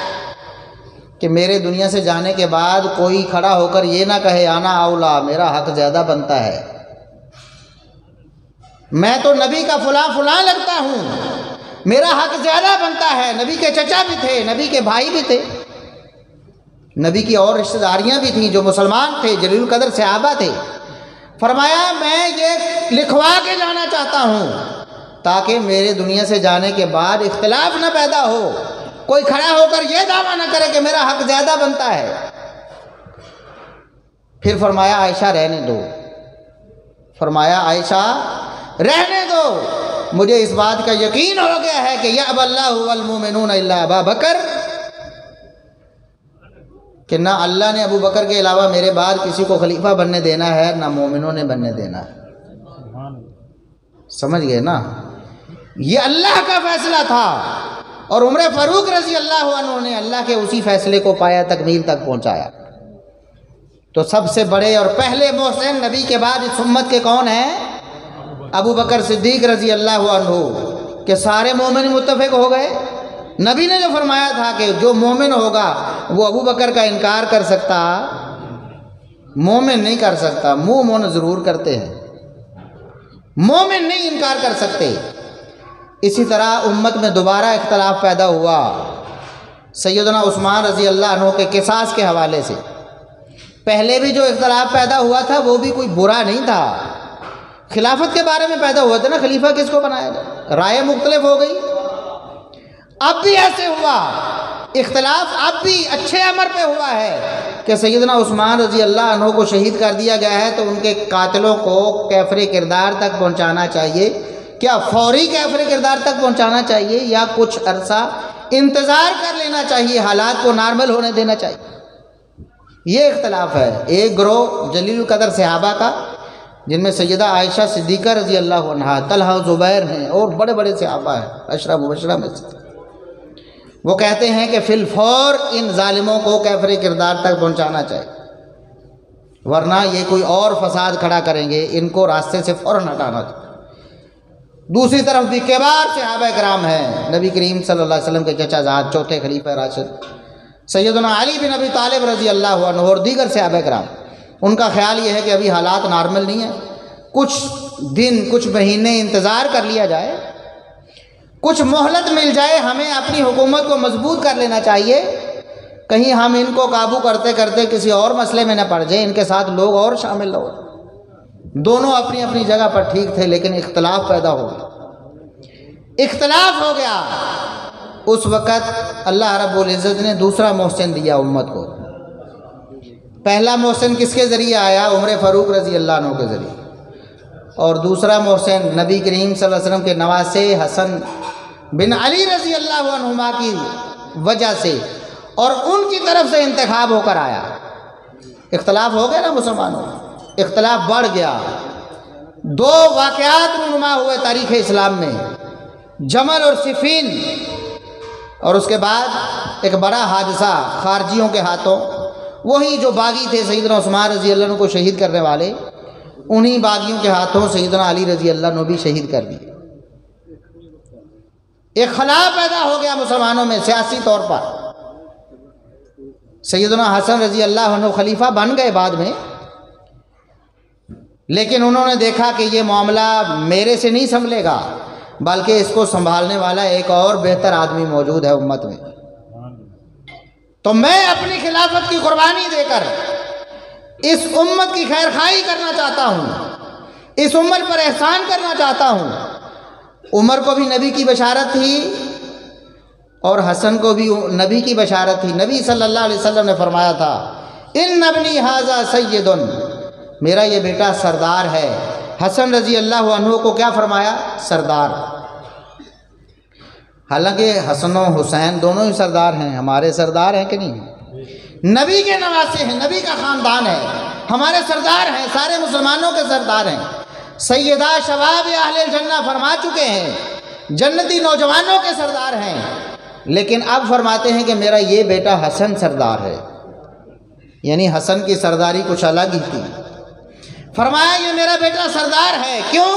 کہ میرے دنیا سے جانے کے بعد کوئی کھڑا ہو کر یہ نہ کہے آنا اولا، میرا حق زیادہ بنتا ہے، میں تو نبی کا فلاں فلاں لگتا ہوں، میرا حق زیادہ بنتا ہے۔ نبی کے چچا بھی تھے، نبی کے بھائی بھی تھے، نبی کی اور رشتہ داریاں بھی تھیں جو مسلمان تھے، جلیل القدر صحابہ تھے۔ فرمایا میں یہ لکھوا کے جانا چاہتا ہوں تاکہ میرے دنیا سے جانے کے بعد اختلاف نہ پیدا ہو، کوئی کھڑا ہو کر یہ دعویٰ نہ کرے کہ میرا حق زیادہ بنتا ہے۔ پھر فرمایا عائشہ رہنے دو، فرمایا عائشہ رہنے دو، مجھے اس بات کا یقین ہو گیا ہے کہ یأبی اللہ والمؤمنون الا ابا بکر، کہ نہ اللہ نے ابو بکر کے علاوہ میرے بعد کسی کو خلیفہ بننے دینا ہے، نہ مومنوں نے بننے دینا ہے۔ سمجھ گئے نا؟ یہ اللہ کا فیصلہ تھا، اور عمر فاروق رضی اللہ عنہ نے اللہ کے اسی فیصلے کو پایا، تکمیل تک پہنچایا۔ تو سب سے بڑے اور پہلے محسن نبی کے بعد اس امت کے کون ہیں؟ ابو بکر صدیق رضی اللہ عنہ، کہ سارے مومن متفق ہو گئے۔ نبی نے جو فرمایا تھا کہ جو مومن ہوگا وہ ابو بکر کا انکار کر سکتا، مومن نہیں کر سکتا، مومن ضرور کرتے ہیں، مومن نہیں انکار کر سکتے۔ اسی طرح امت میں دوبارہ اختلاف پیدا ہوا سیدنا عثمان رضی اللہ عنہ کے قصاص کے حوالے سے۔ پہلے بھی جو اختلاف پیدا ہوا تھا وہ بھی کوئی برا نہیں تھا، خلافت کے بارے میں پیدا ہوا تھا نا، خلیفہ کس کو بنایا جائے، رائے مختلف ہو گئی۔ اب بھی ایسے ہوا، اختلاف اب بھی اچھے امر پہ ہوا ہے کہ سیدنا عثمان رضی اللہ عنہ کو شہید کر دیا گیا ہے، تو ان کے قاتلوں کو کیفر کردار تک پہنچانا چاہیے۔ کیا فوری کیفر کردار تک پہنچانا چاہیے یا کچھ عرصہ انتظار کر لینا چاہیے، حالات کو نارمل ہونے دینا چاہیے؟ یہ اختلاف ہے۔ ایک گروہ جلیل القدر صحابہ کا، جن میں سیدہ عائشہ صدیقہ رضی اللہ عنہا، طلحہ و زبیر ہیں اور بڑے بڑے صحابہ ہیں، عشرہ مبشرہ میں سے، وہ کہتے ہیں کہ فی الفور ان ظالموں کو کیفر کردار تک پہنچانا چاہیے، ورنہ یہ کوئی اور فساد کھڑا کریں گے، ان کو راستے سے فوراً ہٹانا چاہیے۔ دوسری طرف بھی کبار صحابہ کرام ہیں، نبی کریم صلی اللہ علیہ وسلم کے چچا زاد، چوتھے خلیفہ راشد سیدنا علی بن ابی طالب رضی اللہ عنہ اور دیگر صحابہ کرام، ان کا خیال یہ ہے کہ ابھی حالات نارمل نہیں ہیں، کچھ دن کچھ مہینے انتظار کر لیا جائے، کچھ مہلت مل جائے، ہمیں اپنی حکومت کو مضبوط کر لینا چاہیے، کہیں ہم ان کو قابو کرتے کرتے کسی اور مسئلے میں نہ پڑ جائیں، ان کے ساتھ لوگ اور شامل ہو۔ دونوں اپنی اپنی جگہ پر ٹھیک تھے، لیکن اختلاف پیدا ہو گیا، اختلاف ہو گیا۔ اس وقت اللہ رب العزت نے دوسرا محسن دیا امت کو۔ پہلا محسن کس کے ذریعے آیا؟ عمر فاروق رضی اللہ عنہ کے ذریعے، اور دوسرا محسن نبی کریم صلی اللہ علیہ وسلم کے نواسے حسن بن علی رضی اللہ عنہما کی وجہ سے اور ان کی طرف سے انتخاب ہو کر آیا۔ اختلاف ہو گیا نا مسلمانوں، اختلاف بڑھ گیا۔ دو واقعات رونما ہوئے تاریخ اسلام میں، جمل اور صفین، اور اس کے بعد ایک بڑا حادثہ خارجیوں کے ہاتھوں، وہی جو باغی تھے سیدنا عثمان رضی اللہ عنہ کو شہید کرنے والے، انہی باغیوں کے ہاتھوں سیدنا علی رضی اللہ عنہ بھی شہید کر دیے۔ ایک خلا پیدا ہو گیا مسلمانوں میں سیاسی طور پر۔ سیدنا حسن رضی اللہ عنہ خلیفہ بن گئے بعد میں، لیکن انہوں نے دیکھا کہ یہ معاملہ میرے سے نہیں سنبھلے گا، بلکہ اس کو سنبھالنے والا ایک اور بہتر آدمی موجود ہے امت میں، تو میں اپنی خلافت کی قربانی دے کر اس امت کی خیر خواہی کرنا چاہتا ہوں، اس امت پر احسان کرنا چاہتا ہوں۔ عمر کو بھی نبی کی بشارت تھی اور حسن کو بھی نبی کی بشارت تھی۔ نبی صلی اللہ علیہ وسلم نے فرمایا تھا ان ابنی ھذا سید، میرا یہ بیٹا سردار ہے۔ حسن رضی اللہ عنہ کو کیا فرمایا؟ سردار۔ حالانکہ حسن و حسین دونوں ہی سردار ہیں، ہمارے سردار ہیں کہ نہیں؟ نبی کے نواسے ہیں، نبی کا خاندان ہے، ہمارے سردار ہیں، سارے مسلمانوں کے سردار ہیں۔ سیدہ شباب اہل جنہ فرما چکے ہیں، جنتی نوجوانوں کے سردار ہیں، لیکن اب فرماتے ہیں کہ میرا یہ بیٹا حسن سردار ہے، یعنی حسن کی سرداری کچھ الگ ہی تھی۔ فرمایا یہ میرا بیٹا سردار ہے، کیوں؟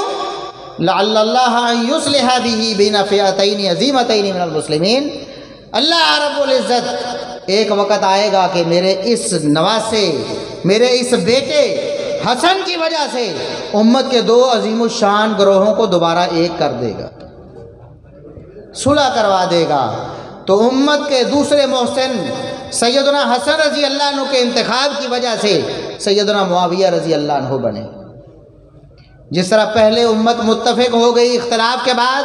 لعل اللہ ان یصلح بہ بین فئتین عظیمتین من المسلمین، اللہ رب العزت ایک وقت آئے گا کہ میرے اس نواسے، میرے اس بیٹے حسن کی وجہ سے امت کے دو عظیم الشان گروہوں کو دوبارہ ایک کر دے گا، صلح کروا دے گا۔ تو امت کے دوسرے محسن سیدنا حسن رضی اللہ عنہ کے انتخاب کی وجہ سے سیدنا معاویہ رضی اللہ عنہ بنے۔ جس طرح پہلے امت متفق ہو گئی اختلاف کے بعد،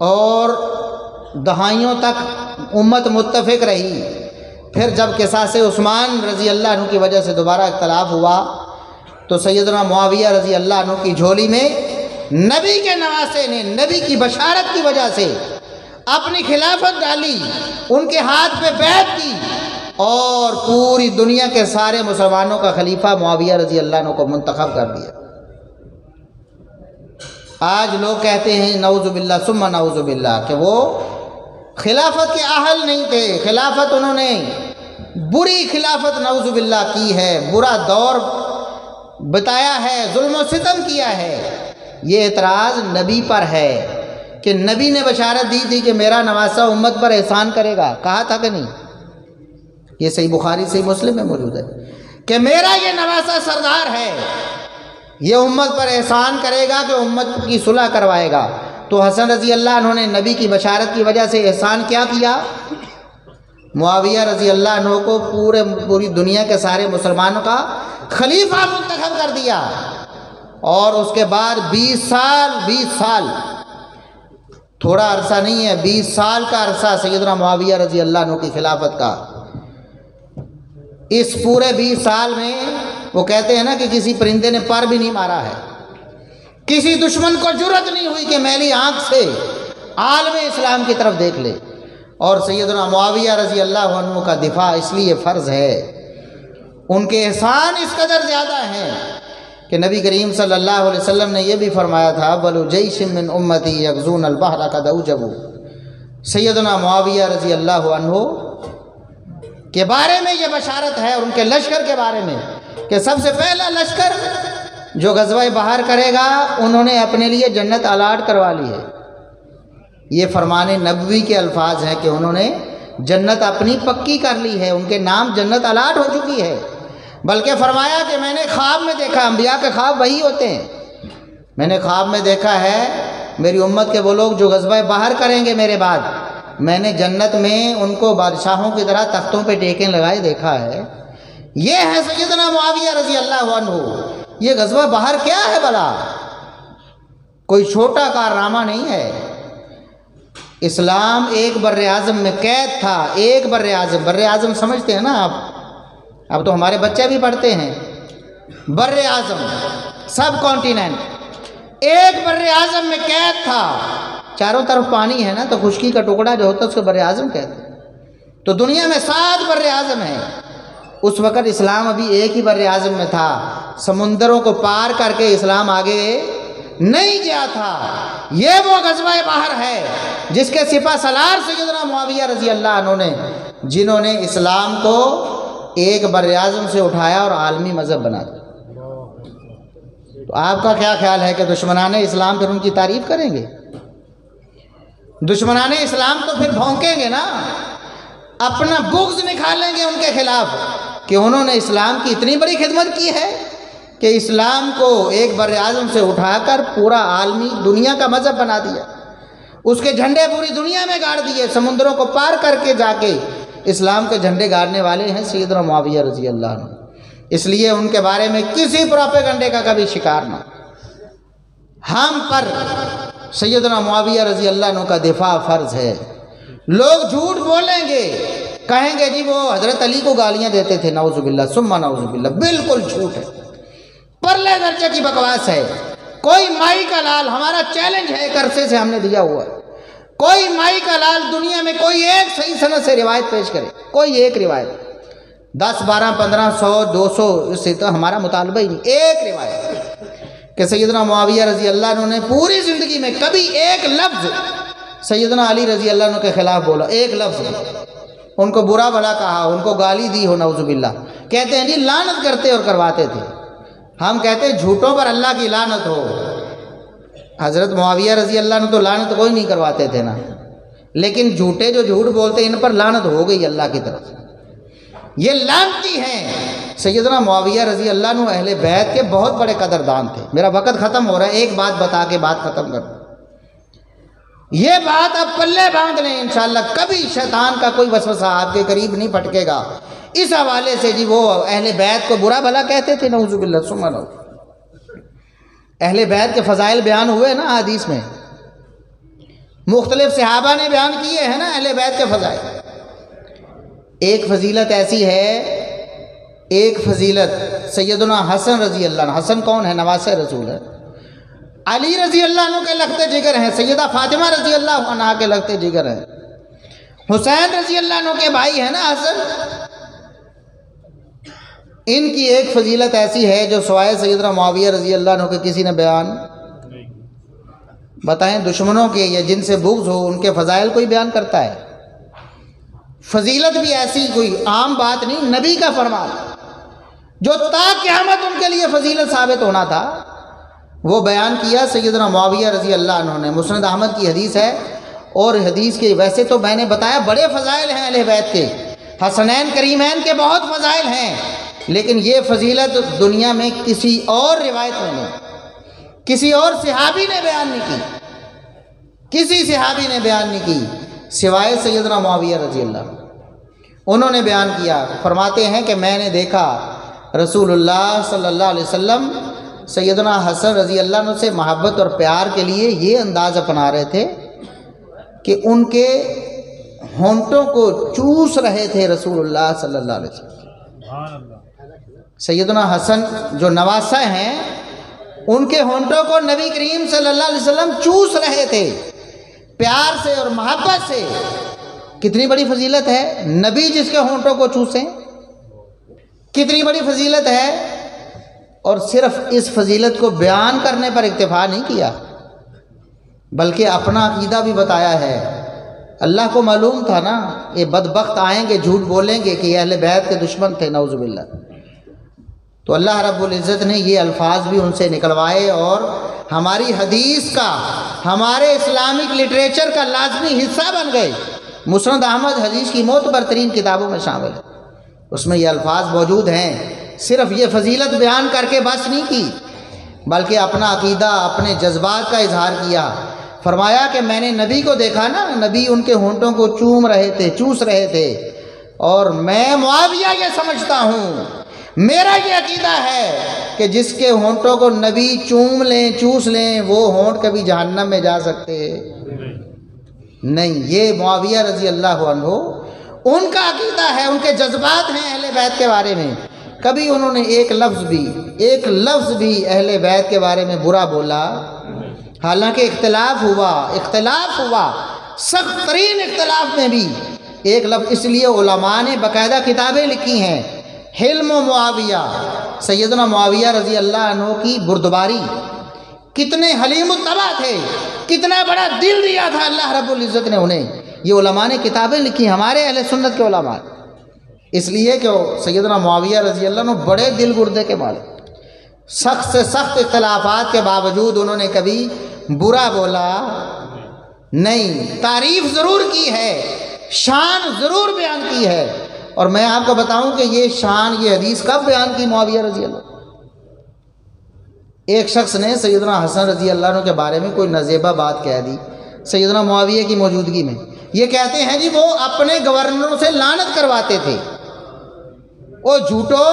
اور دہائیوں تک امت متفق رہی، پھر جب قصاص عثمان رضی اللہ عنہ کی وجہ سے دوبارہ اختلاف ہوا تو سیدنا معاویہ رضی اللہ عنہ کی جھولی میں نبی کے نواسے نے نبی کی بشارت کی وجہ سے اپنی خلافت ڈالی، ان کے ہاتھ پہ بیعت کی، اور پوری دنیا کے سارے مسلمانوں کا خلیفہ معاویہ رضی اللہ عنہ کو منتخب کر دیا۔ آج لوگ کہتے ہیں نعوذ باللہ ثم نعوذ باللہ کہ وہ خلافت کے اہل نہیں تھے، خلافت انہوں نے بری خلافت نعوذ باللہ کی ہے، برا دور بتایا ہے، ظلم و ستم کیا ہے۔ یہ اعتراض نبی پر ہے کہ نبی نے بشارت دی تھی کہ میرا نواسہ امت پر احسان کرے گا، کہا تھا کہ نہیں؟ یہ صحیح بخاری صحیح مسلم میں موجود ہے کہ میرا یہ نواسہ سردار ہے، یہ امت پر احسان کرے گا کہ امت کی صلح کروائے گا۔ تو حسن رضی اللہ عنہ نے نبی کی بشارت کی وجہ سے احسان کیا کیا؟ معاویہ رضی اللہ عنہ کو پوری دنیا کے سارے مسلمانوں کا خلیفہ منتخب کر دیا، اور اس کے بعد 20 سال تھوڑا عرصہ نہیں ہے، 20 سال کا عرصہ سیدنا معاویہ رضی اللہ عنہ کی خلافت کا۔ اس پورے 20 سال میں وہ کہتے ہیں نا کہ کسی پرندے نے پر بھی نہیں مارا ہے، کسی دشمن کو جرأت نہیں ہوئی کہ میلی آنکھ سے عالم اسلام کی طرف دیکھ لے۔ اور سیدنا معاویہ رضی اللہ عنہ کا دفاع اس لیے فرض ہے، ان کے احسان اس قدر زیادہ ہیں کہ نبی کریم صلی اللہ علیہ وسلم نے یہ بھی فرمایا تھا اول جیش من امتی یغزون البحر قد اوجبوا۔ سیدنا معاویہ رضی اللہ عنہ کے بارے میں یہ بشارت ہے، اور ان کے لشکر کے بارے میں، کہ سب سے پہلا لشکر جو غزوہ بحر کرے گا انہوں نے اپنے لیے جنت الاٹ کروا لی ہے۔ یہ فرمان نبوی کے الفاظ ہیں کہ انہوں نے جنت اپنی پکی کر لی ہے، ان کے نام جنت الاٹ ہو چکی ہے۔ بلکہ فرمایا کہ میں نے خواب میں دیکھا، انبیاء کے خواب وہی ہوتے ہیں، میں نے خواب میں دیکھا ہے میری امت کے وہ لوگ جو غزوہ بحر کریں گے میرے بعد، میں نے جنت میں ان کو بادشاہوں کی طرح تختوں پہ ٹیکیں لگائے دیکھا ہے۔ یہ ہے سیدنا معاویہ رضی اللہ عنہ۔ یہ غزوہ بحر کیا ہے بھلا؟ کوئی چھوٹا کارنامہ نہیں ہے۔ اسلام ایک بر اعظم میں قید تھا، ایک بر اعظم سمجھتے ہیں نا آپ؟ اب تو ہمارے بچے بھی پڑھتے ہیں بر اعظم، سب کانٹیننٹ، ایک بر اعظم میں قید تھا، چاروں طرف پانی ہے نا، تو خشکی کا ٹکڑا جو ہوتا ہے اس کو بر اعظم کہتے ہیں۔ تو دنیا میں 7 بر اعظم ہیں، اس وقت اسلام ابھی ایک ہی بر اعظم میں تھا، سمندروں کو پار کر کے اسلام آگے نہیں گیا تھا۔ یہ وہ غزوہ بحر ہے جس کے سپہ سالار سیدنا معاویہ رضی اللہ عنہ نے، جنہوں نے اسلام کو ایک بر اعظم سے اٹھایا اور عالمی مذہب بنا دیا۔ تو آپ کا کیا خیال ہے کہ دشمنان اسلام پھر ان کی تعریف کریں گے؟ دشمنان اسلام تو پھر بھونکیں گے نا، اپنا بغض نکالیں گے ان کے خلاف کہ انہوں نے اسلام کی اتنی بڑی خدمت کی ہے کہ اسلام کو ایک بر اعظم سے اٹھا کر پورا عالمی دنیا کا مذہب بنا دیا، اس کے جھنڈے پوری دنیا میں گاڑ دیے، سمندروں کو پار کر کے جا کے اسلام کے جھنڈے گاڑنے والے ہیں سیدنا معاویہ رضی اللہ عنہ۔ اس لیے ان کے بارے میں کسی پروپیگنڈے کا کبھی شکار نہ۔ ہم پر سیدنا معاویہ رضی اللہ عنہ کا دفاع فرض ہے۔ لوگ جھوٹ بولیں گے، کہیں گے جی وہ حضرت علی کو گالیاں دیتے تھے، نعوذ باللہ ثم نعوذ باللہ، بالکل جھوٹ ہے، پرلے درجے کی بکواس ہے۔ کوئی مائی کا لال، ہمارا چیلنج ہے ایک عرصے سے ہم نے دیا ہوا ہے، کوئی مائی کا لال دنیا میں کوئی ایک صحیح سند سے روایت پیش کرے، کوئی ایک روایت، 10 12 15 100 200 اس سے تو ہمارا مطالبہ ہی نہیں، ایک روایت کہ سیدنا معاویہ رضی اللہ عنہ نے پوری زندگی میں کبھی ایک لفظ سیدنا علی رضی اللہ عنہ کے خلاف بولا، ایک لفظ ان کو برا بھلا کہا، ان کو گالی دی ہو، نعوذ باللہ. کہتے ہیں جی لعنت کرتے اور کرواتے تھے. ہم کہتے ہیں جھوٹوں پر اللہ کی لعنت ہو. حضرت معاویہ رضی اللہ عنہ تو لعنت کوئی نہیں کرواتے تھے نا، لیکن جھوٹے جو جھوٹ بولتے ان پر لعنت ہو گئی اللہ کی طرف سے. یہ لعنتی ہیں. سیدنا معاویہ رضی اللہ عنہ اہل بیت کے بہت بڑے قدردان تھے. میرا وقت ختم ہو رہا ہے، ایک بات بتا کے بات ختم کر دوں. یہ بات اب پلے باندھ لیں انشاءاللہ، کبھی شیطان کا کوئی وسوسہ آپ کے قریب نہیں پھٹکے گا. اس حوالے سے جی وہ اہل بیت کو برا بھلا کہتے تھے، نعوذ باللہ ثم نعوذ. اہل بیت کے فضائل بیان ہوئے نا حدیث میں، مختلف صحابہ نے بیان کیے ہیں نا اہل بیت کے فضائل. ایک فضیلت ایسی ہے، ایک فضیلت سیدنا حسن رضی اللہ عنہ. حسن کون ہے؟ نواسہ رسول ہے. علی رضی اللہ عنہ کے لگتے جگر ہیں، سیدہ فاطمہ رضی اللہ عنہ کے لگتے جگر ہیں، حسین رضی اللہ عنہ کے بھائی ہیں نا حسن. ان کی ایک فضیلت ایسی ہے جو سوائے سیدنا معاویہ رضی اللہ عنہ کے کسی نے بیان بتائیں. دشمنوں کے یا جن سے بغض ہو ان کے فضائل کوئی بیان کرتا ہے؟ فضیلت بھی ایسی کوئی عام بات نہیں، نبی کا فرمان جو تا قیامت ان کے لیے فضیلت ثابت ہونا تھا وہ بیان کیا سیدنا معاویہ رضی اللہ عنہ نے. مسند احمد کی حدیث ہے، اور حدیث کے ویسے تو میں نے بتایا بڑے فضائل ہیں اہل بیت کے، حسنین کریمین کے بہت فضائل ہیں، لیکن یہ فضیلت دنیا میں کسی اور روایت میں نہیں، کسی اور صحابی نے بیان نہیں کی، کسی صحابی نے بیان نہیں کی سوائے سیدنا معاویہ رضی اللہ عنہ. انہوں نے بیان کیا، فرماتے ہیں کہ میں نے دیکھا رسول اللہ صلی اللہ علیہ وسلم سیدنا حسن رضی اللہ عنہ سے محبت اور پیار کے لیے یہ انداز اپنا رہے تھے کہ ان کے ہونٹوں کو چوس رہے تھے رسول اللہ صلی اللہ علیہ وسلم. سیدنا حسن جو نواسہ ہیں ان کے ہونٹوں کو نبی کریم صلی اللہ علیہ وسلم چوس رہے تھے پیار سے اور محبت سے. کتنی بڑی فضیلت ہے، نبی جس کے ہونٹوں کو چوسیں، کتنی بڑی فضیلت ہے. اور صرف اس فضیلت کو بیان کرنے پر اکتفا نہیں کیا بلکہ اپنا عقیدہ بھی بتایا ہے. اللہ کو معلوم تھا نا یہ بدبخت آئیں گے جھوٹ بولیں گے کہ یہ اہل بیت کے دشمن تھے، نعوذ باللہ. تو اللہ رب العزت نے یہ الفاظ بھی ان سے نکلوائے اور ہماری حدیث کا، ہمارے اسلامک لٹریچر کا لازمی حصہ بن گئے. مسند احمد حدیث کی معتبر ترین کتابوں میں شامل ہے، اس میں یہ الفاظ موجود ہیں. صرف یہ فضیلت بیان کر کے بس نہیں کی بلکہ اپنا عقیدہ، اپنے جذبات کا اظہار کیا. فرمایا کہ میں نے نبی کو دیکھا نا، نبی ان کے ہونٹوں کو چوم رہے تھے، چوس رہے تھے، اور میں معاویہ یہ سمجھتا ہوں، میرا یہ عقیدہ ہے کہ جس کے ہونٹوں کو نبی چوم لیں، چوس لیں، وہ ہونٹ کبھی جہنم میں جا سکتے نہیں. یہ معاویہ رضی اللہ عنہ ان کا عقیدہ ہے، ان کے جذبات ہیں اہل بیت کے بارے میں. کبھی انہوں نے ایک لفظ بھی اہل بیت کے بارے میں برا بولا، حالانکہ اختلاف ہوا سخت ترین اختلاف میں بھی ایک لفظ. اس لیے علماء نے باقاعدہ کتابیں لکھی ہیں، حلم و معاویہ، سیدنا معاویہ رضی اللہ عنہ کی بردباری. کتنے حلیم الطبع تھے، کتنا بڑا دل دیا تھا اللہ رب العزت نے انہیں. یہ علماء نے کتابیں لکھی، ہمارے اہل سنت کے علماء، اس لیے کہ سیدنا معاویہ رضی اللہ عنہ بڑے دل گردے کے مالک، سخت سے سخت اختلافات کے باوجود انہوں نے کبھی برا بولا نہیں. تعریف ضرور کی ہے، شان ضرور بیان کی ہے. اور میں آپ کو بتاؤں کہ یہ شان، یہ حدیث کب بیان کی معاویہ رضی اللہ عنہ؟ ایک شخص نے سیدنا حسن رضی اللہ عنہ کے بارے میں کوئی نازیبہ بات کہہ دی سیدنا معاویہ کی موجودگی میں. یہ کہتے ہیں جی وہ اپنے گورنروں سے لعنت کرواتے تھے. وہ جھوٹو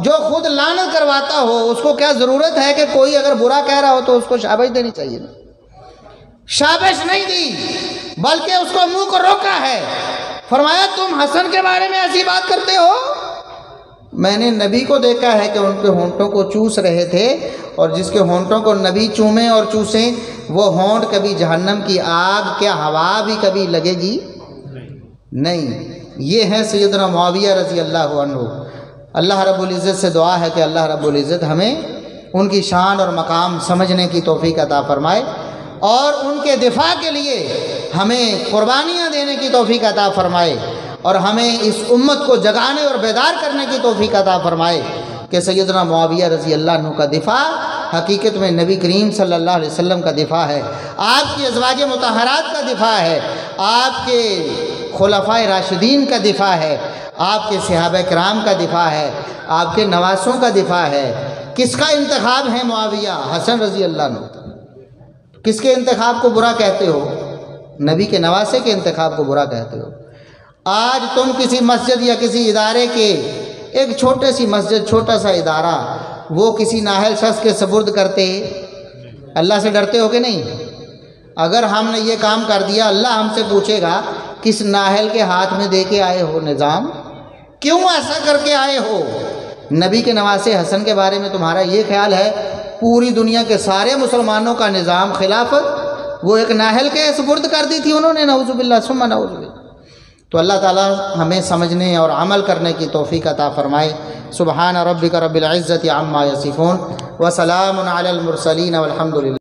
جو خود لعنت کرواتا ہو اس کو کیا ضرورت ہے کہ کوئی اگر برا کہہ رہا ہو تو اس کو شابش دینی چاہیے؟ شابش نہیں دی بلکہ اس کو منہ کو روکا ہے. فرمایا تم حسن کے بارے میں ایسی بات کرتے ہو؟ میں نے نبی کو دیکھا ہے کہ ان کے ہونٹوں کو چوس رہے تھے، اور جس کے ہونٹوں کو نبی چومیں اور چوسیں وہ ہونٹ کبھی جہنم کی آگ، کیا ہوا بھی کبھی لگے گی نہیں. یہ ہے سیدنا معاویہ رضی اللہ عنہ. اللہ رب العزت سے دعا ہے کہ اللہ رب العزت ہمیں ان کی شان اور مقام سمجھنے کی توفیق عطا فرمائے، اور ان کے دفاع کے لیے ہمیں قربانیاں دینے کی توفیق عطا فرمائے، اور ہمیں اس امت کو جگانے اور بیدار کرنے کی توفیق عطا فرمائے کہ سیدنا معاویہ رضی اللہ عنہ کا دفاع حقیقت میں نبی کریم صلی اللہ علیہ وسلم کا دفاع ہے، آپ کی ازواج مطہرات کا دفاع ہے، آپ کے خلفائے راشدین کا دفاع ہے، آپ کے صحابہ کرام کا دفاع ہے، آپ کے نواسوں کا دفاع ہے۔ کس کا انتخاب ہے معاویہ؟ حسن رضی اللہ عنہ۔ کس کے انتخاب کو برا کہتے ہو؟ نبی کے نواسے کے انتخاب کو برا کہتے ہو۔ آج تم کسی مسجد یا کسی ادارے کے، ایک چھوٹے سی مسجد، چھوٹا سا ادارہ، وہ کسی نااہل شخص کے سپرد کرتے، اللہ سے ڈرتے ہو کہ نہیں؟ اگر ہم نے یہ کام کر دیا، اللہ ہم سے پوچھے گا کس نااہل کے ہاتھ میں دے کے آئے ہو نظام، کیوں ایسا کر کے آئے ہو؟ نبی کے نواسے حسن کے بارے میں تمہارا یہ خیال ہے پوری دنیا کے سارے مسلمانوں کا نظام خلافت وہ ایک نااہل کے سپرد کر دی تھی انہوں نے، نعوذ باللہ ثم نعوذ باللہ۔ تو اللہ تعالیٰ ہمیں سمجھنے اور عمل کرنے کی توفیق عطا فرمائے۔ سبحان ربک رب العزت عما یصفون وسلام علی المرسلین والحمد للہ۔